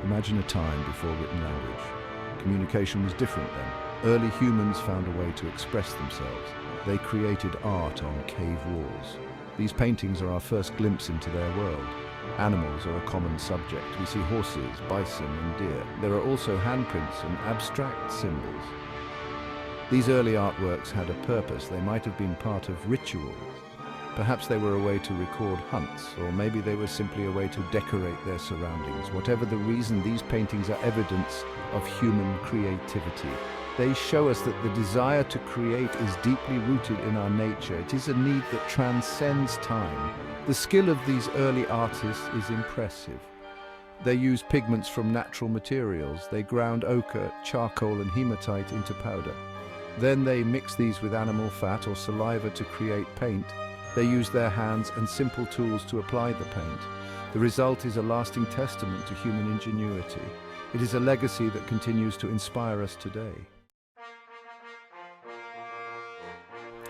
Imagine a time before written language. Communication was different then. Early humans found a way to express themselves. They created art on cave walls. These paintings are our first glimpse into their world. Animals are a common subject. We see horses, bison and deer. There are also handprints and abstract symbols. These early artworks had a purpose. They might have been part of rituals. Perhaps they were a way to record hunts, or maybe they were simply a way to decorate their surroundings. Whatever the reason, these paintings are evidence of human creativity. They show us that the desire to create is deeply rooted in our nature. It is a need that transcends time. The skill of these early artists is impressive. They use pigments from natural materials. They ground ochre, charcoal and hematite into powder. Then they mix these with animal fat or saliva to create paint. They use their hands and simple tools to apply the paint. The result is a lasting testament to human ingenuity. It is a legacy that continues to inspire us today.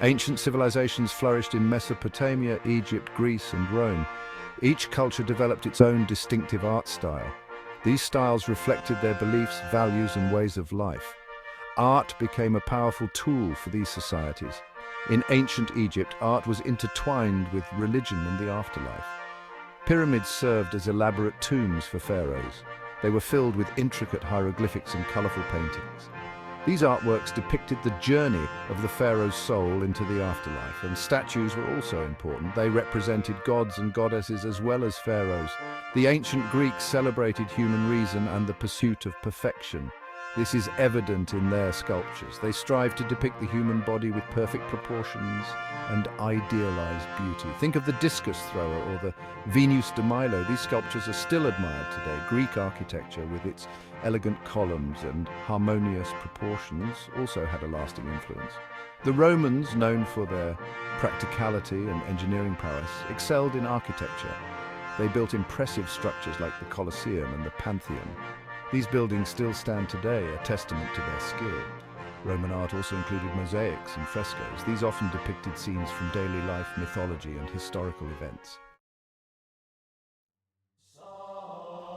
Ancient civilizations flourished in Mesopotamia, Egypt, Greece, and Rome. Each culture developed its own distinctive art style. These styles reflected their beliefs, values, and ways of life. Art became a powerful tool for these societies. In ancient Egypt, art was intertwined with religion and the afterlife. Pyramids served as elaborate tombs for pharaohs. They were filled with intricate hieroglyphics and colorful paintings. These artworks depicted the journey of the pharaoh's soul into the afterlife, and statues were also important. They represented gods and goddesses as well as pharaohs. The ancient Greeks celebrated human reason and the pursuit of perfection. This is evident in their sculptures. They strive to depict the human body with perfect proportions and idealized beauty. Think of the discus thrower or the Venus de Milo. These sculptures are still admired today. Greek architecture, with its elegant columns and harmonious proportions, also had a lasting influence. The Romans, known for their practicality and engineering prowess, excelled in architecture. They built impressive structures like the Colosseum and the Pantheon. These buildings still stand today, a testament to their skill. Roman art also included mosaics and frescoes. These often depicted scenes from daily life, mythology, and historical events.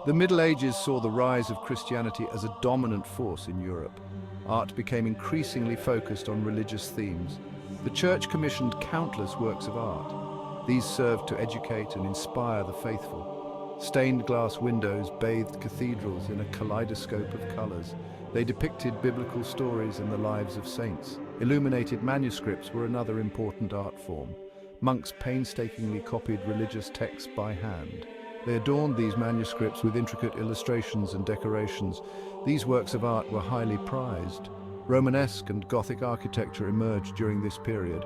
The Middle Ages saw the rise of Christianity as a dominant force in Europe. Art became increasingly focused on religious themes. The Church commissioned countless works of art. These served to educate and inspire the faithful. Stained glass windows bathed cathedrals in a kaleidoscope of colors. They depicted biblical stories and the lives of saints. Illuminated manuscripts were another important art form. Monks painstakingly copied religious texts by hand. They adorned these manuscripts with intricate illustrations and decorations. These works of art were highly prized. Romanesque and Gothic architecture emerged during this period.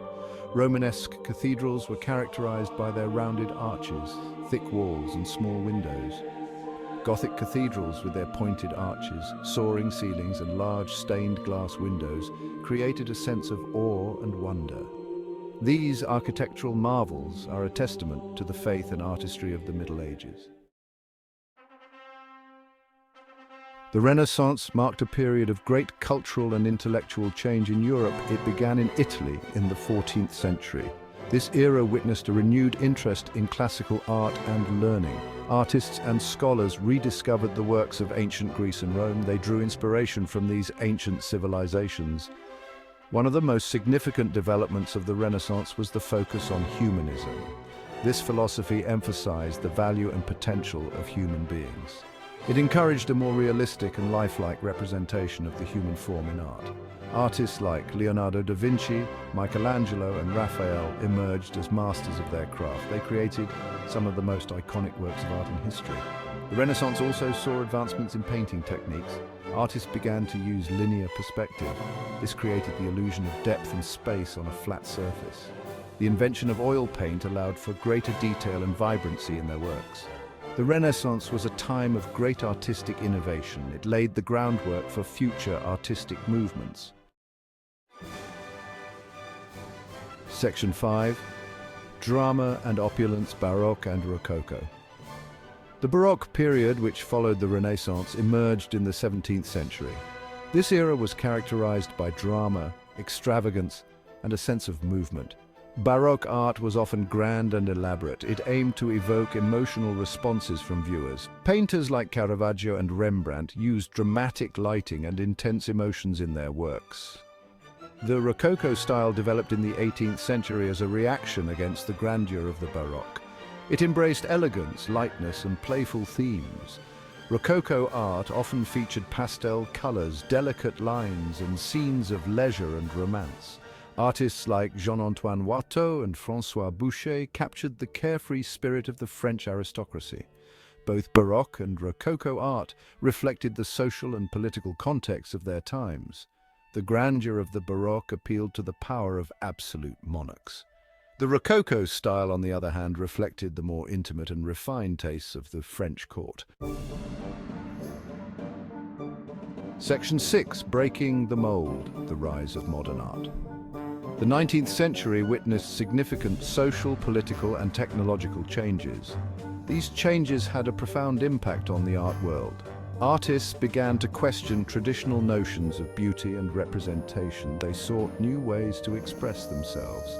Romanesque cathedrals were characterized by their rounded arches, thick walls and small windows. Gothic cathedrals, with their pointed arches, soaring ceilings and large stained glass windows, created a sense of awe and wonder. These architectural marvels are a testament to the faith and artistry of the Middle Ages. The Renaissance marked a period of great cultural and intellectual change in Europe. It began in Italy in the 14th century. This era witnessed a renewed interest in classical art and learning. Artists and scholars rediscovered the works of ancient Greece and Rome. They drew inspiration from these ancient civilizations. One of the most significant developments of the Renaissance was the focus on humanism. This philosophy emphasized the value and potential of human beings. It encouraged a more realistic and lifelike representation of the human form in art. Artists like Leonardo da Vinci, Michelangelo, and Raphael emerged as masters of their craft. They created some of the most iconic works of art in history. The Renaissance also saw advancements in painting techniques. Artists began to use linear perspective. This created the illusion of depth and space on a flat surface. The invention of oil paint allowed for greater detail and vibrancy in their works. The Renaissance was a time of great artistic innovation. It laid the groundwork for future artistic movements. Section 5. Drama and Opulence, Baroque and Rococo. The Baroque period, which followed the Renaissance, emerged in the 17th century. This era was characterized by drama, extravagance, and a sense of movement. Baroque art was often grand and elaborate. It aimed to evoke emotional responses from viewers. Painters like Caravaggio and Rembrandt used dramatic lighting and intense emotions in their works. The Rococo style developed in the 18th century as a reaction against the grandeur of the Baroque. It embraced elegance, lightness, and playful themes. Rococo art often featured pastel colors, delicate lines, and scenes of leisure and romance. Artists like Jean-Antoine Watteau and François Boucher captured the carefree spirit of the French aristocracy. Both Baroque and Rococo art reflected the social and political context of their times. The grandeur of the Baroque appealed to the power of absolute monarchs. The Rococo style, on the other hand, reflected the more intimate and refined tastes of the French court. Section 6. Breaking the Mold, the Rise of Modern Art. The 19th century witnessed significant social, political, and technological changes. These changes had a profound impact on the art world. Artists began to question traditional notions of beauty and representation. They sought new ways to express themselves.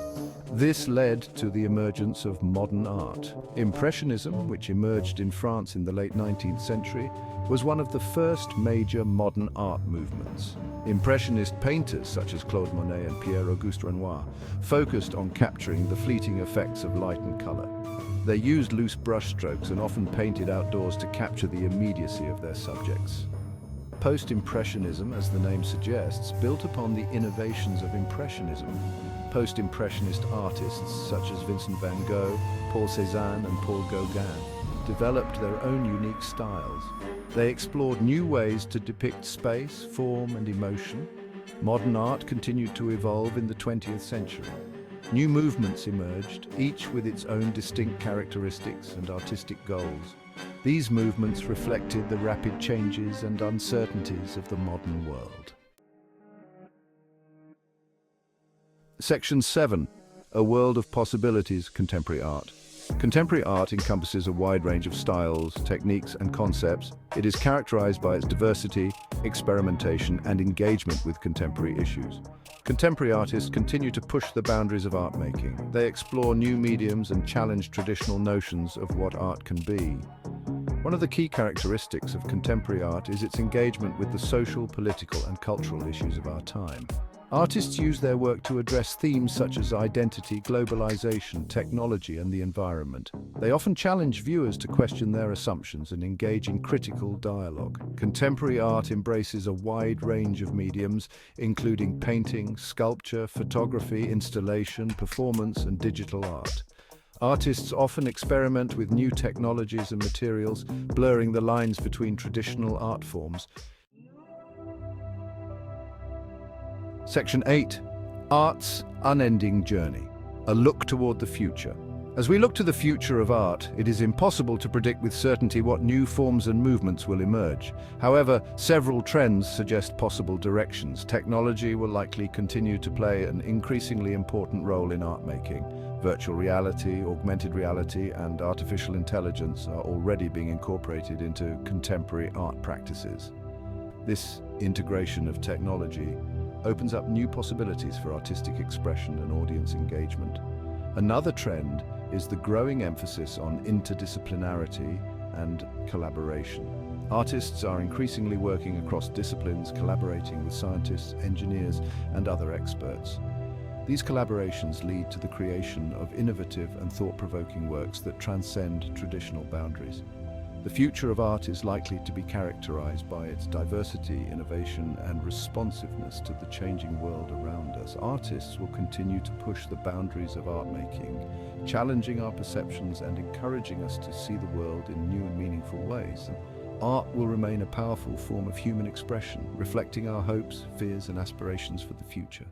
This led to the emergence of modern art. Impressionism, which emerged in France in the late 19th century, was one of the first major modern art movements. Impressionist painters such as Claude Monet and Pierre-Auguste Renoir focused on capturing the fleeting effects of light and color. They used loose brushstrokes and often painted outdoors to capture the immediacy of their subjects. Post-Impressionism, as the name suggests, built upon the innovations of Impressionism. Post-Impressionist artists such as Vincent van Gogh, Paul Cézanne, and Paul Gauguin developed their own unique styles. They explored new ways to depict space, form, and emotion. Modern art continued to evolve in the 20th century. New movements emerged, each with its own distinct characteristics and artistic goals. These movements reflected the rapid changes and uncertainties of the modern world. Section 7. A World of Possibilities, Contemporary Art. Contemporary art encompasses a wide range of styles, techniques, and concepts. It is characterized by its diversity, experimentation, and engagement with contemporary issues. Contemporary artists continue to push the boundaries of art making. They explore new mediums and challenge traditional notions of what art can be. One of the key characteristics of contemporary art is its engagement with the social, political, and cultural issues of our time. Artists use their work to address themes such as identity, globalization, technology, and the environment. They often challenge viewers to question their assumptions and engage in critical dialogue. Contemporary art embraces a wide range of mediums, including painting, sculpture, photography, installation, performance, and digital art. Artists often experiment with new technologies and materials, blurring the lines between traditional art forms. Section 8. Art's Unending Journey. A Look Toward the Future. As we look to the future of art, it is impossible to predict with certainty what new forms and movements will emerge. However, several trends suggest possible directions. Technology will likely continue to play an increasingly important role in art making. Virtual reality, augmented reality, and artificial intelligence are already being incorporated into contemporary art practices. This integration of technology opens up new possibilities for artistic expression and audience engagement. Another trend is the growing emphasis on interdisciplinarity and collaboration. Artists are increasingly working across disciplines, collaborating with scientists, engineers, and other experts. These collaborations lead to the creation of innovative and thought-provoking works that transcend traditional boundaries. The future of art is likely to be characterized by its diversity, innovation, and responsiveness to the changing world around us. Artists will continue to push the boundaries of art making, challenging our perceptions and encouraging us to see the world in new and meaningful ways. Art will remain a powerful form of human expression, reflecting our hopes, fears, and aspirations for the future.